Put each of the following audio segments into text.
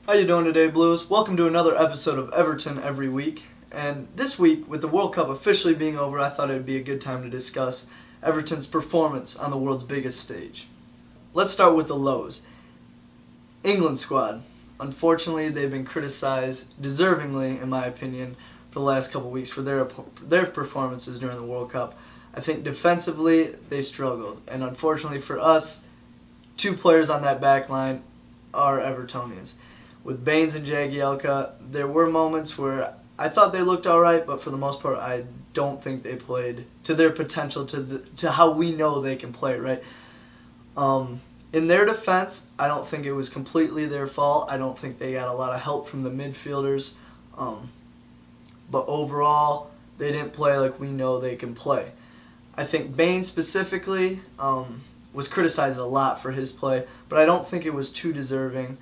How you doing today, Blues? Welcome to another episode of Everton Every Week. And this week, with the World Cup officially being over, I thought it would be a good time to discuss Everton's performance on the world's biggest stage. Let's start with the lows. England squad. Unfortunately, they've been criticized, deservingly in my opinion, for the last couple weeks for their performances during the World Cup. I think defensively, they struggled. And unfortunately for us, two players on that back line are Evertonians. With Baines and Jagielka, there were moments where I thought they looked all right, but for the most part, I don't think they played to their potential, to how we know they can play, right? In their defense, I don't think it was completely their fault. I don't think they got a lot of help from the midfielders. But overall, they didn't play like we know they can play. I think Baines specifically was criticized a lot for his play, but I don't think it was too deserving.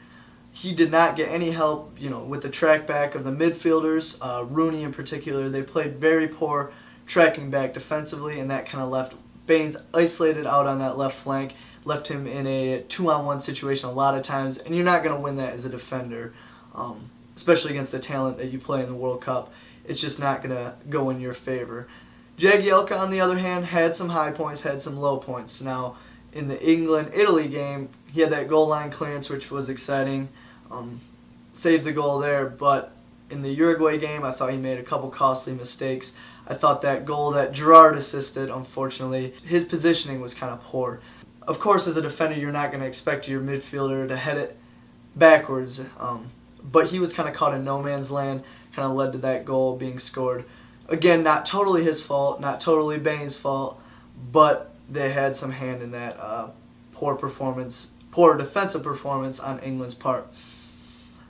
He did not get any help, with the track back of the midfielders. Rooney in particular, they played very poor tracking back defensively, and that kind of left Baines isolated out on that left flank, left him in a 2-on-1 situation a lot of times, and you're not going to win that as a defender, especially against the talent that you play in the World Cup. It's just not going to go in your favor. Jagielka, on the other hand, had some high points, had some low points. Now, in the England-Italy game, he had that goal line clearance, which was exciting. Saved the goal there, but in the Uruguay game, I thought he made a couple costly mistakes. I thought that goal that Gerrard assisted, unfortunately, his positioning was kind of poor. Of course, as a defender, you're not going to expect your midfielder to head it backwards, but he was kind of caught in no man's land, kind of led to that goal being scored. Again, not totally his fault, not totally Baines' fault, but they had some hand in that poor defensive performance on England's part.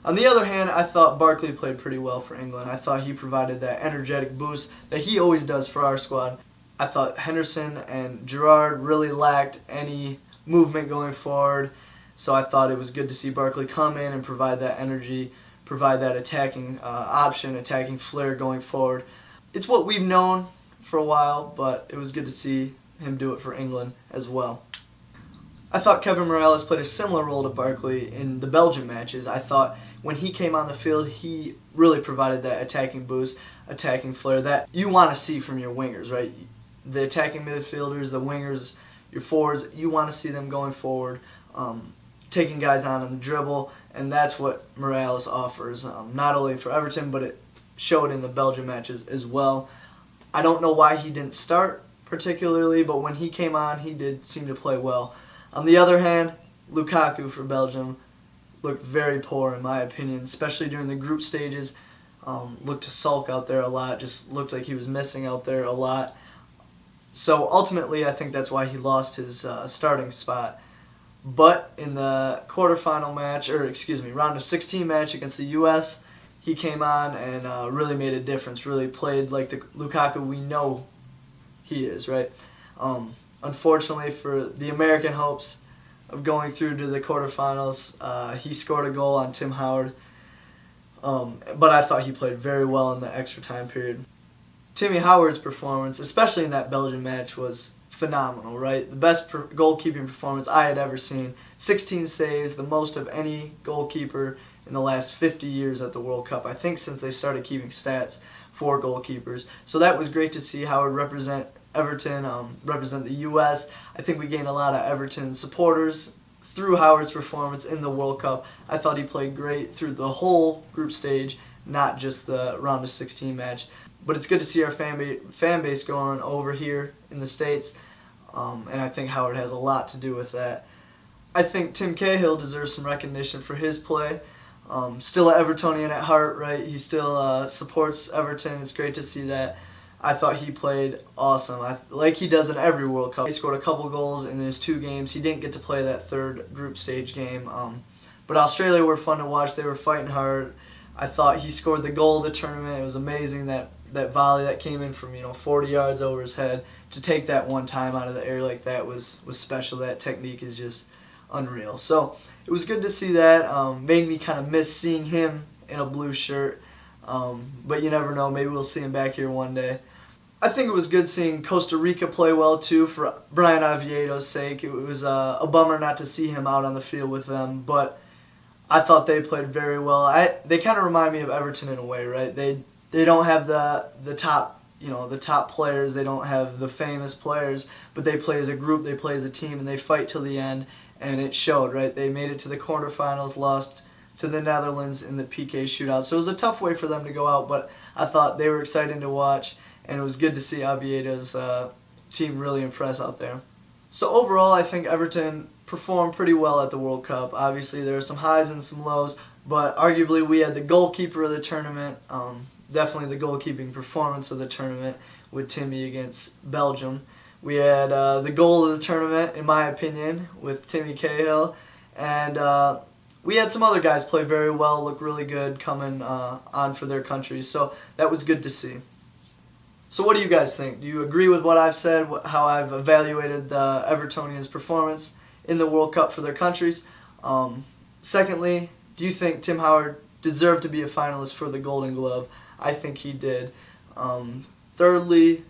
On the other hand, I thought Barkley played pretty well for England. I thought he provided that energetic boost that he always does for our squad. I thought Henderson and Gerrard really lacked any movement going forward, so I thought it was good to see Barkley come in and provide that energy, provide that attacking option, attacking flair going forward. It's what we've known for a while, but it was good to see him do it for England as well. I thought Kevin Morales played a similar role to Barkley in the Belgium matches. I thought when he came on the field, he really provided that attacking boost, attacking flair that you want to see from your wingers, right? The attacking midfielders, the wingers, your forwards, you want to see them going forward, taking guys on the dribble, and that's what Morales offers, not only for Everton, but it showed in the Belgium matches as well. I don't know why he didn't start particularly, but when he came on, he did seem to play well. On the other hand, Lukaku for Belgium looked very poor in my opinion, especially during the group stages. Looked to sulk out there a lot, just looked like he was missing out there a lot. So ultimately, I think that's why he lost his starting spot. But in the quarterfinal match, round of 16 match against the U.S., he came on and really made a difference, really played like the Lukaku we know he is, right? Unfortunately for the American hopes of going through to the quarterfinals, he scored a goal on Tim Howard, but I thought he played very well in the extra time period. Timmy Howard's performance, especially in that Belgian match, was phenomenal, right? The best goalkeeping performance I had ever seen. 16 saves, the most of any goalkeeper in the last 50 years at the World Cup, I think since they started keeping stats for goalkeepers. So that was great to see Howard represent Everton, represent the U.S. I think we gained a lot of Everton supporters through Howard's performance in the World Cup. I thought he played great through the whole group stage, not just the round of 16 match. But it's good to see our fan base going over here in the States, and I think Howard has a lot to do with that. I think Tim Cahill deserves some recognition for his play. Still an Evertonian at heart, right? He still supports Everton. It's great to see that. I thought he played awesome, like he does in every World Cup. He scored a couple goals in his 2 games. He didn't get to play that third group stage game. But Australia were fun to watch. They were fighting hard. I thought he scored the goal of the tournament. It was amazing that volley that came in from 40 yards over his head. To take that one time out of the air like that was special. That technique is just unreal. So it was good to see that. Made me kind of miss seeing him in a blue shirt. But you never know. Maybe we'll see him back here one day. I think it was good seeing Costa Rica play well too for Brian Oviedo's sake. It was a bummer not to see him out on the field with them, but I thought they played very well. They kind of remind me of Everton in a way, right? They don't have the top, the top players. They don't have the famous players, but they play as a group. They play as a team, and they fight till the end. And it showed, right? They made it to the quarterfinals, lost to the Netherlands in the PK shootout. So it was a tough way for them to go out, but I thought they were exciting to watch, and it was good to see Oviedo's team really impress out there. So overall, I think Everton performed pretty well at the World Cup. Obviously, there were some highs and some lows, but arguably we had the goalkeeper of the tournament, definitely the goalkeeping performance of the tournament with Timmy against Belgium. We had the goal of the tournament, in my opinion, with Timmy Cahill, and we had some other guys play very well, look really good coming on for their countries, so that was good to see. So what do you guys think? Do you agree with what I've said, how I've evaluated the Evertonians' performance in the World Cup for their countries? Secondly, do you think Tim Howard deserved to be a finalist for the Golden Glove? I think he did. Thirdly,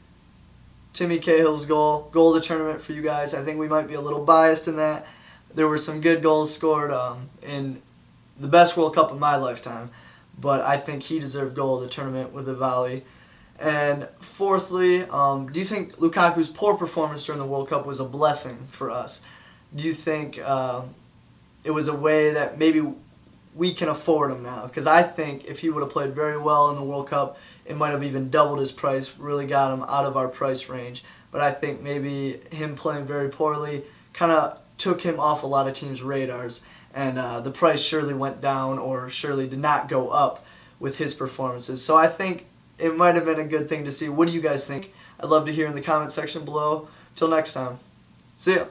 Timmy Cahill's goal of the tournament for you guys. I think we might be a little biased in that. There were some good goals scored in the best World Cup of my lifetime, but I think he deserved goal of the tournament with a volley. And fourthly, do you think Lukaku's poor performance during the World Cup was a blessing for us? Do you think it was a way that maybe we can afford him now? Because I think if he would have played very well in the World Cup, it might have even doubled his price, really got him out of our price range. But I think maybe him playing very poorly kind of took him off a lot of teams' radars, and the price surely went down or surely did not go up with his performances. So I think it might have been a good thing to see. What do you guys think? I'd love to hear in the comment section below. Till next time. See ya.